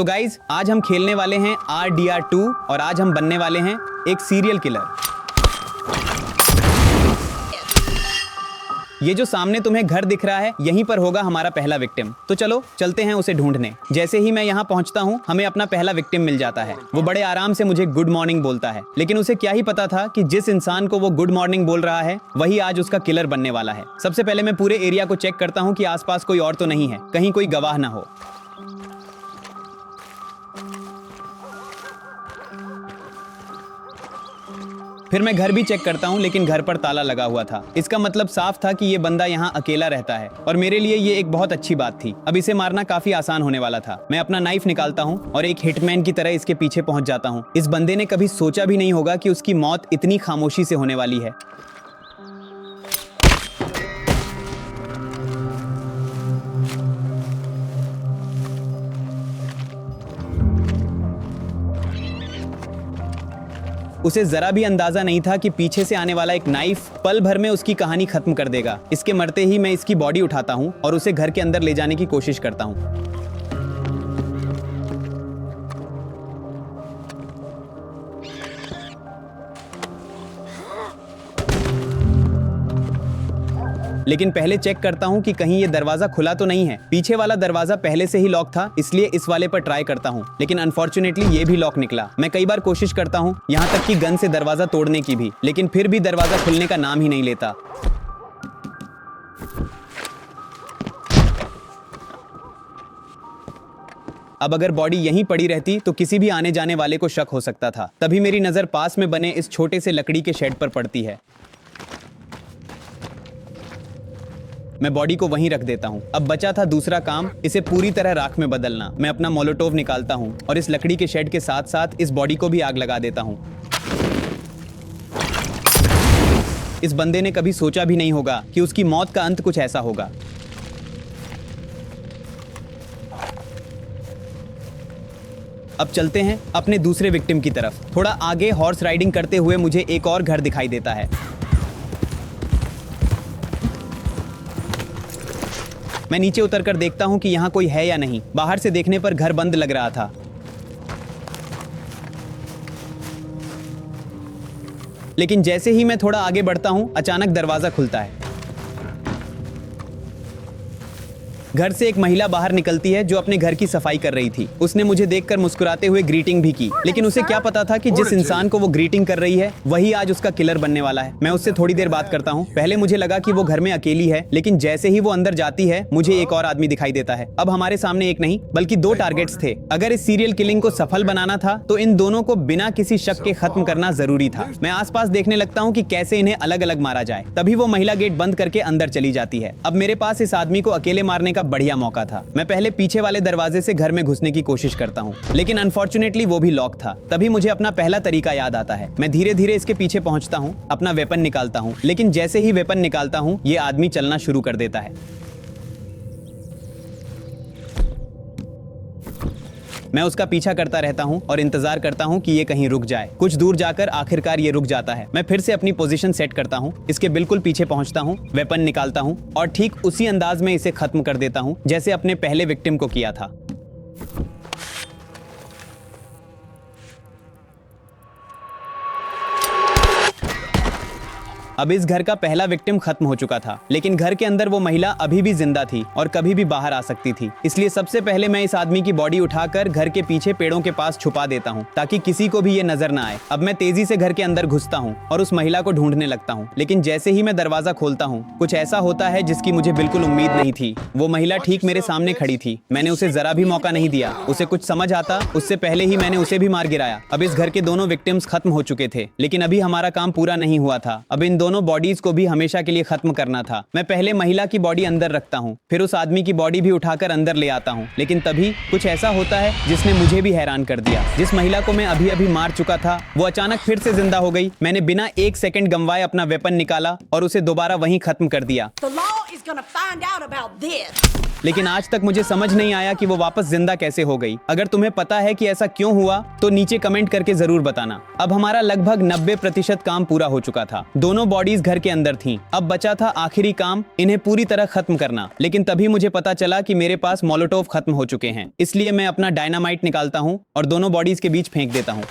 तो गाइज आज हम खेलने वाले हैं RDR2 और आज हम बनने वाले हैं एक सीरियल किलर। ये जो सामने तुम्हें घर दिख रहा है यहीं पर होगा हमारा पहला विक्टिम। तो चलो चलते हैं उसे ढूंढने। जैसे ही मैं यहाँ पहुँचता हूँ हमें अपना पहला विक्टिम मिल जाता है। वो बड़े आराम से मुझे गुड मॉर्निंग बोलता है, लेकिन उसे क्या ही पता था कि जिस इंसान को वो गुड मॉर्निंग बोल रहा है वही आज उसका किलर बनने वाला है। सबसे पहले मैं पूरे एरिया को चेक करता हूँ कि आसपास कोई और तो नहीं है, कहीं कोई गवाह ना हो। फिर मैं घर भी चेक करता हूँ, लेकिन घर पर ताला लगा हुआ था। इसका मतलब साफ था कि ये बंदा यहाँ अकेला रहता है और मेरे लिए ये एक बहुत अच्छी बात थी। अब इसे मारना काफी आसान होने वाला था। मैं अपना नाइफ निकालता हूँ और एक हिटमैन की तरह इसके पीछे पहुंच जाता हूँ। इस बंदे ने कभी सोचा भी नहीं होगा कि उसकी मौत इतनी खामोशी से होने वाली है। उसे जरा भी अंदाजा नहीं था कि पीछे से आने वाला एक नाइफ पल भर में उसकी कहानी खत्म कर देगा। इसके मरते ही मैं इसकी बॉडी उठाता हूँ और उसे घर के अंदर ले जाने की कोशिश करता हूँ। लेकिन पहले चेक करता हूँ कि कहीं ये दरवाजा खुला तो नहीं है। पीछे वाला दरवाजा पहले से ही लॉक था, इसलिए इस वाले पर ट्राई करता हूँ, लेकिन अनफॉर्चुनेटली ये भी लॉक निकला। मैं कई बार कोशिश करता हूँ, यहाँ तक कि गन से दरवाजा तोड़ने की भी, लेकिन फिर भी दरवाजा खुलने का नाम ही नहीं लेता। अब अगर बॉडी यहीं पड़ी रहती तो किसी भी आने जाने वाले को शक हो सकता था। तभी मेरी नजर पास में बने इस छोटे से लकड़ी के शेड पर पड़ती है। मैं बॉडी को वहीं रख देता हूँ। अब बचा था दूसरा काम, इसे पूरी तरह राख में बदलना। मैं अपना मोलोटोव निकालता हूँ और इस लकड़ी के शेड के साथ साथ इस बॉडी को भी आग लगा देता हूँ। इस बंदे ने कभी सोचा भी नहीं होगा कि उसकी मौत का अंत कुछ ऐसा होगा। अब चलते हैं अपने दूसरे विक्टिम की तरफ। थोड़ा आगे हॉर्स राइडिंग करते हुए मुझे एक और घर दिखाई देता है। मैं नीचे उतरकर देखता हूं कि यहाँ कोई है या नहीं। बाहर से देखने पर घर बंद लग रहा था, लेकिन जैसे ही मैं थोड़ा आगे बढ़ता हूं अचानक दरवाजा खुलता है। घर से एक महिला बाहर निकलती है जो अपने घर की सफाई कर रही थी। उसने मुझे देखकर मुस्कुराते हुए ग्रीटिंग भी की, लेकिन उसे क्या पता था कि जिस इंसान को वो ग्रीटिंग कर रही है वही आज उसका किलर बनने वाला है। मैं उससे थोड़ी देर बात करता हूँ। पहले मुझे लगा कि वो घर में अकेली है, लेकिन जैसे ही वो अंदर जाती है मुझे एक और आदमी दिखाई देता है। अब हमारे सामने एक नहीं बल्कि दो टारगेट्स थे। अगर इस सीरियल किलिंग को सफल बनाना था तो इन दोनों को बिना किसी शक के खत्म करना जरूरी था। मैं आसपास देखने लगता हूँ कि कैसे इन्हें अलग अलग मारा जाए। तभी वो महिला गेट बंद करके अंदर चली जाती है। अब मेरे पास इस आदमी को अकेले मारने का बढ़िया मौका था। मैं पहले पीछे वाले दरवाजे से घर में घुसने की कोशिश करता हूँ, लेकिन अनफॉर्चुनेटली वो भी लॉक था। तभी मुझे अपना पहला तरीका याद आता है। मैं धीरे धीरे इसके पीछे पहुंचता हूँ, अपना वेपन निकालता हूँ, लेकिन जैसे ही वेपन निकालता हूँ ये आदमी चलना शुरू कर देता है। मैं उसका पीछा करता रहता हूं और इंतजार करता हूं कि ये कहीं रुक जाए। कुछ दूर जाकर आखिरकार ये रुक जाता है। मैं फिर से अपनी पोजीशन सेट करता हूं, इसके बिल्कुल पीछे पहुंचता हूं, वेपन निकालता हूं और ठीक उसी अंदाज में इसे खत्म कर देता हूं जैसे अपने पहले विक्टिम को किया था। अब इस घर का पहला विक्टिम खत्म हो चुका था, लेकिन घर के अंदर वो महिला अभी भी जिंदा थी और कभी भी बाहर आ सकती थी। इसलिए सबसे पहले मैं इस आदमी की बॉडी उठाकर घर के पीछे पेड़ों के पास छुपा देता हूँ ताकि किसी को भी ये नजर ना आए। अब मैं तेजी से घर के अंदर घुसता हूँ और उस महिला को ढूंढने लगता हूँ, लेकिन जैसे ही मैं दरवाजा खोलता हूँ कुछ ऐसा होता है जिसकी मुझे बिल्कुल उम्मीद नहीं थी। वो महिला ठीक मेरे सामने खड़ी थी। मैंने उसे जरा भी मौका नहीं दिया। उसे कुछ समझ आता उससे पहले ही मैंने उसे भी मार गिराया। अब इस घर के दोनों विक्टिम्स खत्म हो चुके थे, लेकिन अभी हमारा काम पूरा नहीं हुआ था। अब इन दोनों बॉडीज को भी हमेशा के लिए खत्म करना था। मैं पहले महिला की बॉडी अंदर रखता हूँ, फिर उस आदमी की बॉडी भी उठाकर अंदर ले आता हूँ, लेकिन तभी कुछ ऐसा होता है जिसने मुझे भी हैरान कर दिया। जिस महिला को मैं अभी अभी मार चुका था वो अचानक फिर से जिंदा हो गई। मैंने बिना एक सेकंड गंवाए अपना वेपन निकाला और उसे दोबारा वहीं खत्म कर दिया। लेकिन आज तक मुझे समझ नहीं आया कि वो वापस जिंदा कैसे हो गई। अगर तुम्हें पता है कि ऐसा क्यों हुआ तो नीचे कमेंट करके जरूर बताना। अब हमारा लगभग 90% काम पूरा हो चुका था। दोनों बॉडीज घर के अंदर थीं। अब बचा था आखिरी काम, इन्हें पूरी तरह खत्म करना। लेकिन तभी मुझे पता चला कि मेरे पास मोलोटोव खत्म हो चुके हैं। इसलिए मैं अपना डायनामाइट निकालता हूँ और दोनों बॉडीज के बीच फेंक देता हूँ।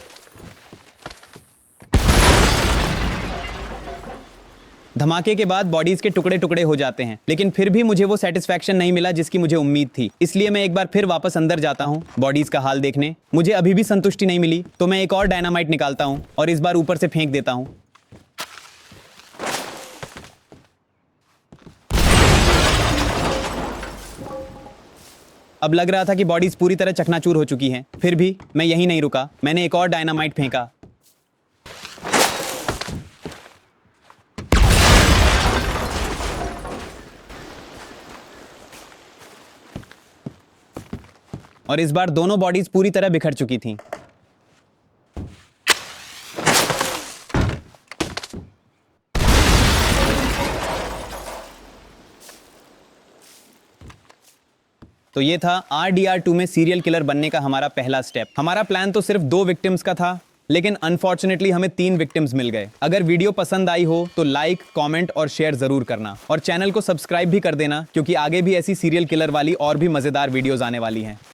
धमाके के बाद बॉडीज के टुकड़े टुकड़े हो जाते हैं, लेकिन फिर भी मुझे वो सेटिस्फैक्शन नहीं मिला जिसकी मुझे उम्मीद थी। इसलिए मैं एक बार फिर वापस अंदर जाता हूँ बॉडीज का हाल देखने। मुझे अभी भी संतुष्टि नहीं मिली, तो मैं एक और डायनामाइट निकालता हूँ और इस बार ऊपर से फेंक देता हूँ। अब लग रहा था कि बॉडीज पूरी तरह चकनाचूर हो चुकी हैं। फिर भी मैं यहीं नहीं रुका, मैंने एक और डायनामाइट फेंका। और इस बार दोनों बॉडीज पूरी तरह बिखर चुकी थीं। तो ये था RDR2 में सीरियल किलर बनने का हमारा पहला स्टेप। हमारा प्लान तो सिर्फ 2 विक्टिम्स का था, लेकिन अनफॉर्चुनेटली हमें 3 विक्टिम्स मिल गए। अगर वीडियो पसंद आई हो तो लाइक, कमेंट और शेयर जरूर करना, और चैनल को सब्सक्राइब भी कर देना, क्योंकि आगे भी ऐसी सीरियल किलर वाली और भी मजेदार वीडियोस आने वाली हैं।